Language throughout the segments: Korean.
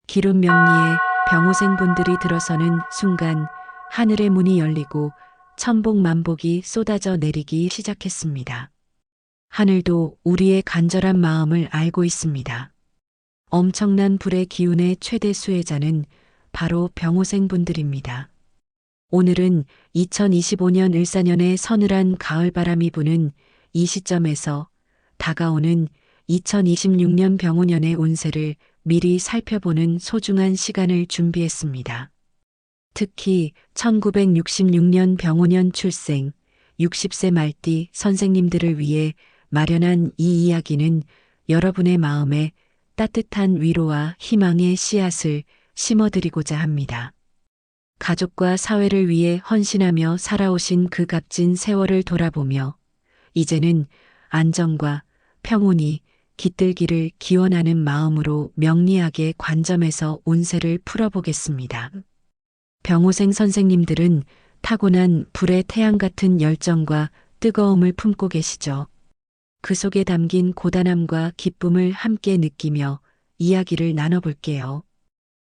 기름 명리에 병호생분들이 들어서는 순간 하늘의 문이 열리고 천복만복이 쏟아져 내리기 시작했습니다. 하늘도 우리의 간절한 마음을 알고 있습니다. 엄청난 불의 기운의 최대 수혜자는 바로 병호생분들입니다. 오늘은 2025년 을사년의 서늘한 가을바람이 부는 이 시점에서 다가오는 2026년 병호년의 운세를 미리 살펴보는 소중한 시간을 준비했습니다. 특히 1966년 병호년 출생 60세 말띠 선생님들을 위해 마련한 이 이야기는 여러분의 마음에 따뜻한 위로와 희망의 씨앗을 심어드리고자 합니다. 가족과 사회를 위해 헌신하며 살아오신 그 값진 세월을 돌아보며 이제는 안정과 평온이 깃들기를 기원하는 마음으로 명리학의 관점에서 운세를 풀어보겠습니다. 병호생 선생님들은 타고난 불의 태양 같은 열정과 뜨거움을 품고 계시죠. 그 속에 담긴 고단함과 기쁨을 함께 느끼며 이야기를 나눠볼게요.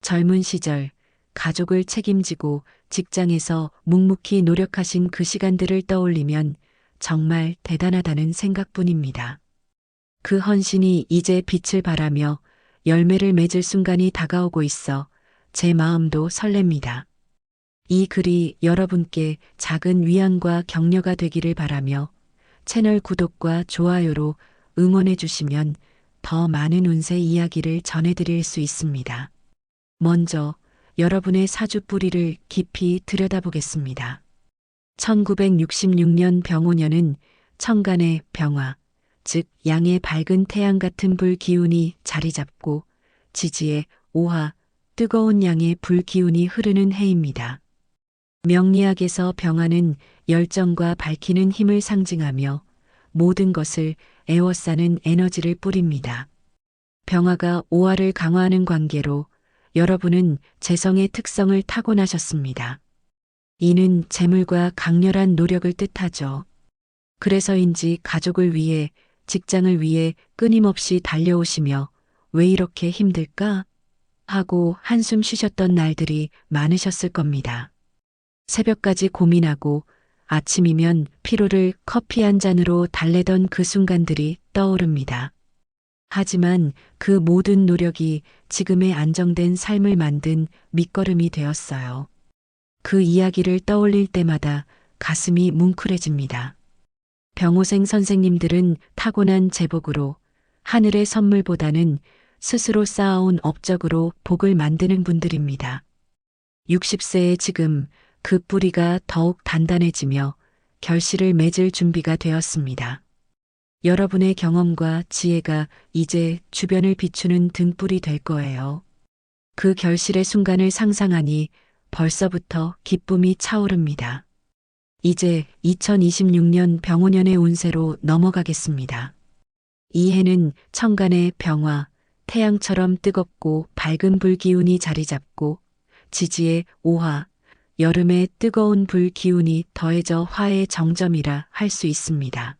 젊은 시절 가족을 책임지고 직장에서 묵묵히 노력하신 그 시간들을 떠올리면 정말 대단하다는 생각뿐입니다. 그 헌신이 이제 빛을 발하며 열매를 맺을 순간이 다가오고 있어 제 마음도 설렙니다. 이 글이 여러분께 작은 위안과 격려가 되기를 바라며 채널 구독과 좋아요로 응원해 주시면 더 많은 운세 이야기를 전해드릴 수 있습니다. 먼저 여러분의 사주 뿌리를 깊이 들여다보겠습니다. 1966년 병호년은 천간의 병화, 즉 양의 밝은 태양 같은 불 기운이 자리 잡고 지지의 오화, 뜨거운 양의 불 기운이 흐르는 해입니다. 명리학에서 병화는 열정과 밝히는 힘을 상징하며 모든 것을 에워싸는 에너지를 뿌립니다. 병화가 오화를 강화하는 관계로 여러분은 재성의 특성을 타고나셨습니다. 이는 재물과 강렬한 노력을 뜻하죠. 그래서인지 가족을 위해, 직장을 위해 끊임없이 달려오시며 왜 이렇게 힘들까? 하고 한숨 쉬셨던 날들이 많으셨을 겁니다. 새벽까지 고민하고 아침이면 피로를 커피 한 잔으로 달래던 그 순간들이 떠오릅니다. 하지만 그 모든 노력이 지금의 안정된 삶을 만든 밑거름이 되었어요. 그 이야기를 떠올릴 때마다 가슴이 뭉클해집니다. 병호생 선생님들은 타고난 제복으로 하늘의 선물보다는 스스로 쌓아온 업적으로 복을 만드는 분들입니다. 60세의 지금 그 뿌리가 더욱 단단해지며 결실을 맺을 준비가 되었습니다. 여러분의 경험과 지혜가 이제 주변을 비추는 등불이 될 거예요. 그 결실의 순간을 상상하니 벌써부터 기쁨이 차오릅니다. 이제 2026년 병호년의 운세로 넘어가겠습니다. 이 해는 천간의 병화, 태양처럼 뜨겁고 밝은 불 기운이 자리 잡고 지지의 오화, 여름의 뜨거운 불 기운이 더해져 화의 정점이라 할 수 있습니다.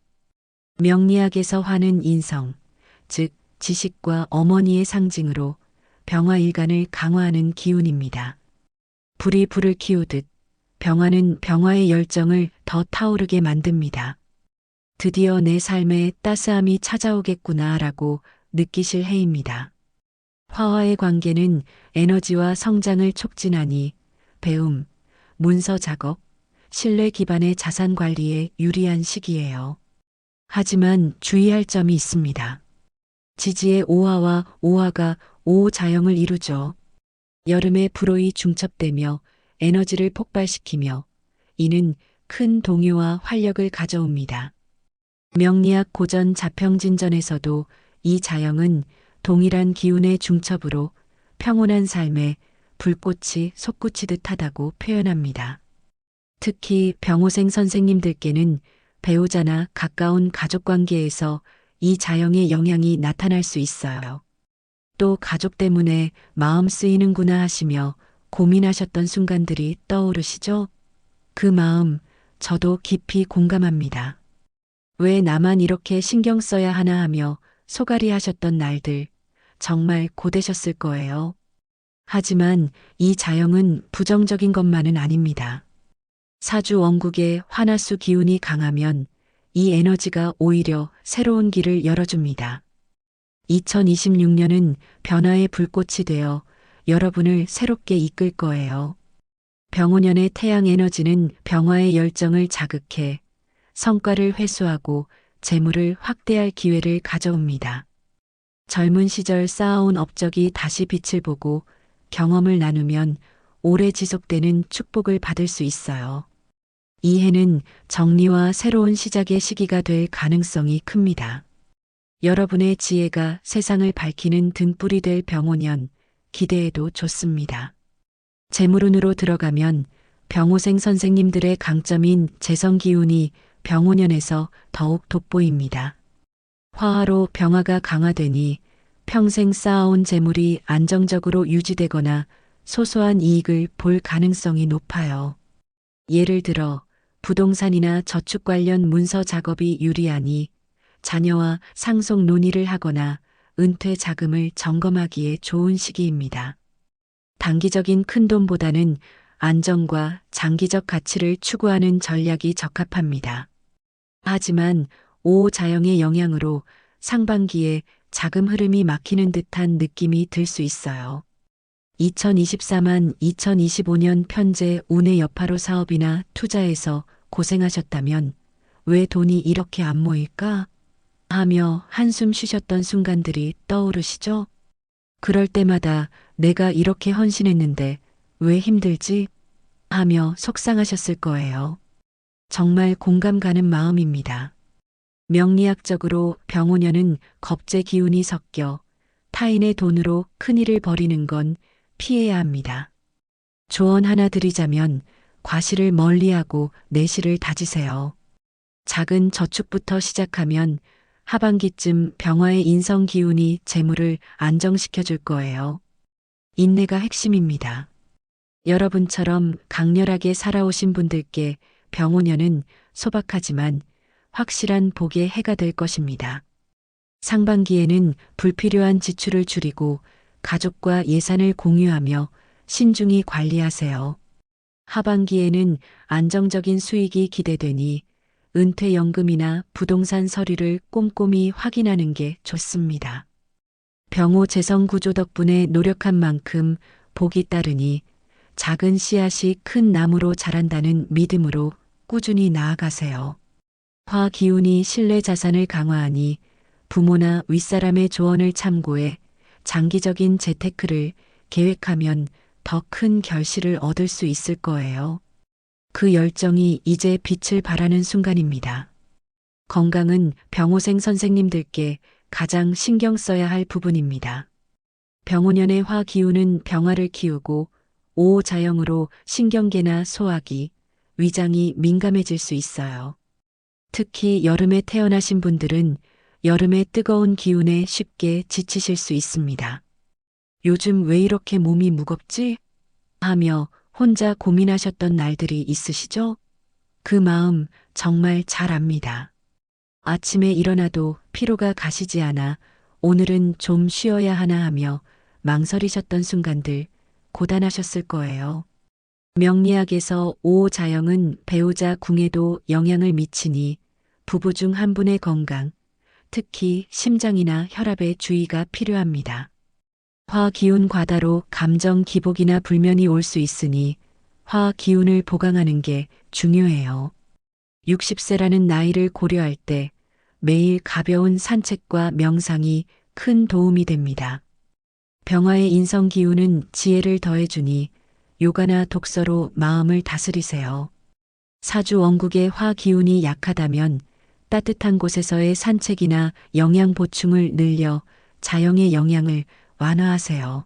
명리학에서 화는 인성, 즉 지식과 어머니의 상징으로 병화일간을 강화하는 기운입니다. 불이 불을 키우듯 병화는 병화의 열정을 더 타오르게 만듭니다. 드디어 내 삶에 따스함이 찾아오겠구나라고 느끼실 해입니다. 화와의 관계는 에너지와 성장을 촉진하니 배움, 문서 작업, 신뢰 기반의 자산 관리에 유리한 시기예요. 하지만 주의할 점이 있습니다. 지지의 오화와 오화가 오자영을 이루죠. 여름에 불호이 중첩되며 에너지를 폭발시키며 이는 큰 동요와 활력을 가져옵니다. 명리학 고전 자평진전에서도 이 자영은 동일한 기운의 중첩으로 평온한 삶에 불꽃이 솟구치듯 하다고 표현합니다. 특히 병호생 선생님들께는 배우자나 가까운 가족관계에서 이 자영의 영향이 나타날 수 있어요. 또 가족 때문에 마음 쓰이는구나 하시며 고민하셨던 순간들이 떠오르시죠? 그 마음 저도 깊이 공감합니다. 왜 나만 이렇게 신경 써야 하나 하며 소갈이 하셨던 날들 정말 고되셨을 거예요. 하지만 이 자영은 부정적인 것만은 아닙니다. 사주 원국의 화나수 기운이 강하면 이 에너지가 오히려 새로운 길을 열어줍니다. 2026년은 변화의 불꽃이 되어 여러분을 새롭게 이끌 거예요. 병오년의 태양 에너지는 병화의 열정을 자극해 성과를 회수하고 재물을 확대할 기회를 가져옵니다. 젊은 시절 쌓아온 업적이 다시 빛을 보고 경험을 나누면 오래 지속되는 축복을 받을 수 있어요. 이 해는 정리와 새로운 시작의 시기가 될 가능성이 큽니다. 여러분의 지혜가 세상을 밝히는 등불이 될 병오년, 기대해도 좋습니다. 재물운으로 들어가면 병오생 선생님들의 강점인 재성기운이 병오년에서 더욱 돋보입니다. 화화로 병화가 강화되니 평생 쌓아온 재물이 안정적으로 유지되거나 소소한 이익을 볼 가능성이 높아요. 예를 들어 부동산이나 저축 관련 문서 작업이 유리하니 자녀와 상속 논의를 하거나 은퇴 자금을 점검하기에 좋은 시기입니다. 단기적인 큰돈보다는 안정과 장기적 가치를 추구하는 전략이 적합합니다. 하지만 오자영의 영향으로 상반기에 자금 흐름이 막히는 듯한 느낌이 들 수 있어요. 2024만 2025년 편제 운의 여파로 사업이나 투자에서 고생하셨다면 왜 돈이 이렇게 안 모일까? 하며 한숨 쉬셨던 순간들이 떠오르시죠? 그럴 때마다 내가 이렇게 헌신했는데 왜 힘들지? 하며 속상하셨을 거예요. 정말 공감 가는 마음입니다. 명리학적으로 병오년은 겁재 기운이 섞여 타인의 돈으로 큰일을 벌이는 건 피해야 합니다. 조언 하나 드리자면 과실을 멀리하고 내실을 다지세요. 작은 저축부터 시작하면 하반기쯤 병화의 인성 기운이 재물을 안정시켜 줄 거예요. 인내가 핵심입니다. 여러분처럼 강렬하게 살아오신 분들께 병오년은 소박하지만 확실한 복의 해가 될 것입니다. 상반기에는 불필요한 지출을 줄이고 가족과 예산을 공유하며 신중히 관리하세요. 하반기에는 안정적인 수익이 기대되니 은퇴연금이나 부동산 서류를 꼼꼼히 확인하는 게 좋습니다. 병오 재성 구조 덕분에 노력한 만큼 복이 따르니 작은 씨앗이 큰 나무로 자란다는 믿음으로 꾸준히 나아가세요. 화 기운이 신뢰 자산을 강화하니 부모나 윗사람의 조언을 참고해 장기적인 재테크를 계획하면 더 큰 결실을 얻을 수 있을 거예요. 그 열정이 이제 빛을 발하는 순간입니다. 건강은 병오생 선생님들께 가장 신경 써야 할 부분입니다. 병오년의 화 기운은 병화를 키우고 오자영으로 신경계나 소화기, 위장이 민감해질 수 있어요. 특히 여름에 태어나신 분들은 여름의 뜨거운 기운에 쉽게 지치실 수 있습니다. 요즘 왜 이렇게 몸이 무겁지? 하며 혼자 고민하셨던 날들이 있으시죠? 그 마음 정말 잘 압니다. 아침에 일어나도 피로가 가시지 않아 오늘은 좀 쉬어야 하나 하며 망설이셨던 순간들 고단하셨을 거예요. 명리학에서 오자영은 배우자 궁에도 영향을 미치니 부부 중 한 분의 건강, 특히 심장이나 혈압에 주의가 필요합니다. 화 기운 과다로 감정 기복이나 불면이 올 수 있으니 화 기운을 보강하는 게 중요해요. 60세라는 나이를 고려할 때 매일 가벼운 산책과 명상이 큰 도움이 됩니다. 병화의 인성 기운은 지혜를 더해주니 요가나 독서로 마음을 다스리세요. 사주 원국의 화 기운이 약하다면 따뜻한 곳에서의 산책이나 영양 보충을 늘려 자영의 영향을 완화하세요.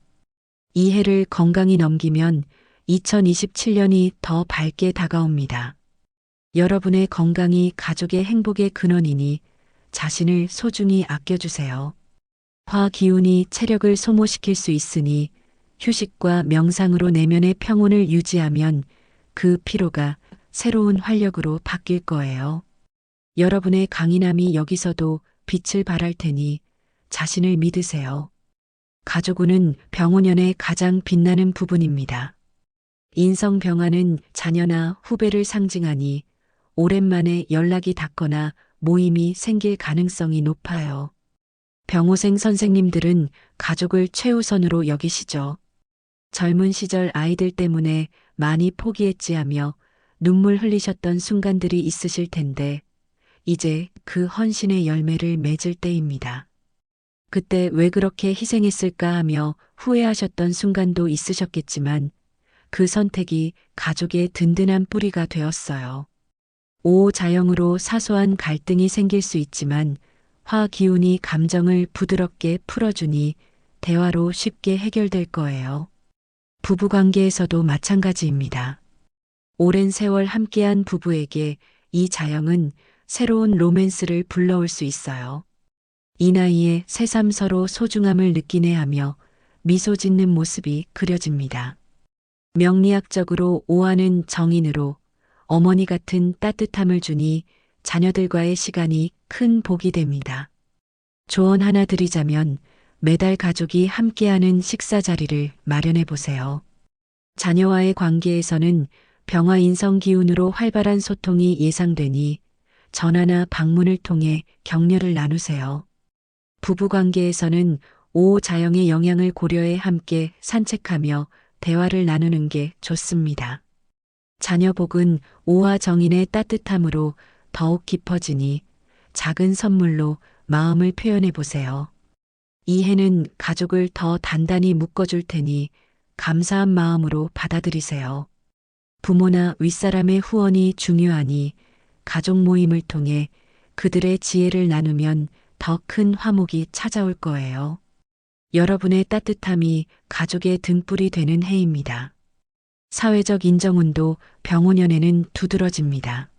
이 해를 건강히 넘기면 2027년이 더 밝게 다가옵니다. 여러분의 건강이 가족의 행복의 근원이니 자신을 소중히 아껴주세요. 화 기운이 체력을 소모시킬 수 있으니 휴식과 명상으로 내면의 평온을 유지하면 그 피로가 새로운 활력으로 바뀔 거예요. 여러분의 강인함이 여기서도 빛을 발할 테니 자신을 믿으세요. 가족운은 병오년의 가장 빛나는 부분입니다. 인성병화는 자녀나 후배를 상징하니 오랜만에 연락이 닿거나 모임이 생길 가능성이 높아요. 병호생 선생님들은 가족을 최우선으로 여기시죠. 젊은 시절 아이들 때문에 많이 포기했지 하며 눈물 흘리셨던 순간들이 있으실 텐데 이제 그 헌신의 열매를 맺을 때입니다. 그때 왜 그렇게 희생했을까 하며 후회하셨던 순간도 있으셨겠지만 그 선택이 가족의 든든한 뿌리가 되었어요. 오자영으로 사소한 갈등이 생길 수 있지만 화기운이 감정을 부드럽게 풀어주니 대화로 쉽게 해결될 거예요. 부부관계에서도 마찬가지입니다. 오랜 세월 함께한 부부에게 이 자영은 새로운 로맨스를 불러올 수 있어요. 이 나이에 새삼 서로 소중함을 느끼네 하며 미소 짓는 모습이 그려집니다. 명리학적으로 오화는 정인으로 어머니 같은 따뜻함을 주니 자녀들과의 시간이 큰 복이 됩니다. 조언 하나 드리자면 매달 가족이 함께하는 식사 자리를 마련해 보세요. 자녀와의 관계에서는 병화 인성 기운으로 활발한 소통이 예상되니 전화나 방문을 통해 격려를 나누세요. 부부 관계에서는 오자영의 영향을 고려해 함께 산책하며 대화를 나누는 게 좋습니다. 자녀 복은 오화 정인의 따뜻함으로 더욱 깊어지니 작은 선물로 마음을 표현해 보세요. 이 해는 가족을 더 단단히 묶어줄 테니 감사한 마음으로 받아들이세요. 부모나 윗사람의 후원이 중요하니 가족 모임을 통해 그들의 지혜를 나누면 더 큰 화목이 찾아올 거예요. 여러분의 따뜻함이 가족의 등불이 되는 해입니다. 사회적 인정운도 병오년에는 두드러집니다.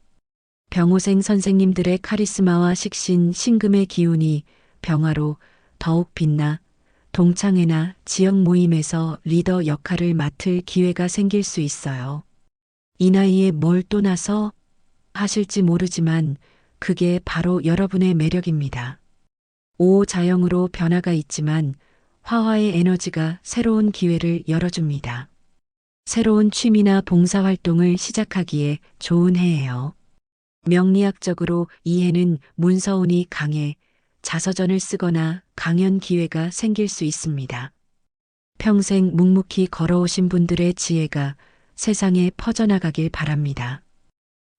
병호생 선생님들의 카리스마와 식신, 신금의 기운이 병화로 더욱 빛나 동창회나 지역 모임에서 리더 역할을 맡을 기회가 생길 수 있어요. 이 나이에 뭘 또 나서 하실지 모르지만 그게 바로 여러분의 매력입니다. 오자영으로 변화가 있지만 화화의 에너지가 새로운 기회를 열어줍니다. 새로운 취미나 봉사활동을 시작하기에 좋은 해예요. 명리학적으로 이 해는 문서운이 강해 자서전을 쓰거나 강연 기회가 생길 수 있습니다. 평생 묵묵히 걸어오신 분들의 지혜가 세상에 퍼져나가길 바랍니다.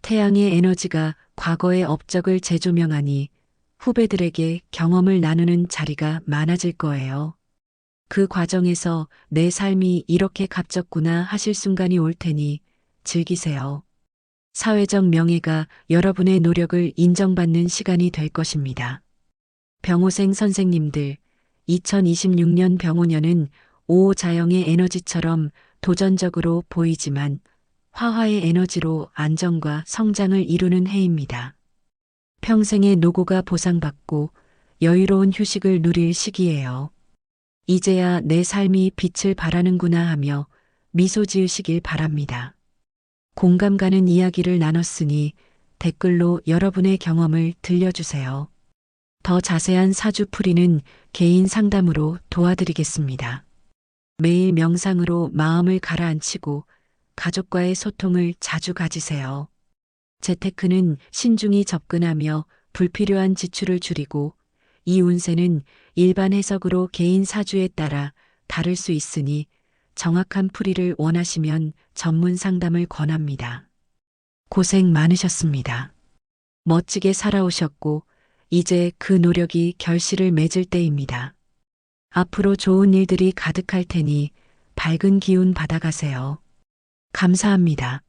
태양의 에너지가 과거의 업적을 재조명하니 후배들에게 경험을 나누는 자리가 많아질 거예요. 그 과정에서 내 삶이 이렇게 값졌구나 하실 순간이 올 테니 즐기세요. 사회적 명예가 여러분의 노력을 인정받는 시간이 될 것입니다. 병호생 선생님들, 2026년 병오년은 오자영의 에너지처럼 도전적으로 보이지만 화화의 에너지로 안정과 성장을 이루는 해입니다. 평생의 노고가 보상받고 여유로운 휴식을 누릴 시기예요. 이제야 내 삶이 빛을 발하는구나 하며 미소 지으시길 바랍니다. 공감 가는 이야기를 나눴으니 댓글로 여러분의 경험을 들려주세요. 더 자세한 사주풀이는 개인 상담으로 도와드리겠습니다. 매일 명상으로 마음을 가라앉히고 가족과의 소통을 자주 가지세요. 재테크는 신중히 접근하며 불필요한 지출을 줄이고 이 운세는 일반 해석으로 개인 사주에 따라 다를 수 있으니 정확한 풀이를 원하시면 전문 상담을 권합니다. 고생 많으셨습니다. 멋지게 살아오셨고 이제 그 노력이 결실을 맺을 때입니다. 앞으로 좋은 일들이 가득할 테니 밝은 기운 받아가세요. 감사합니다.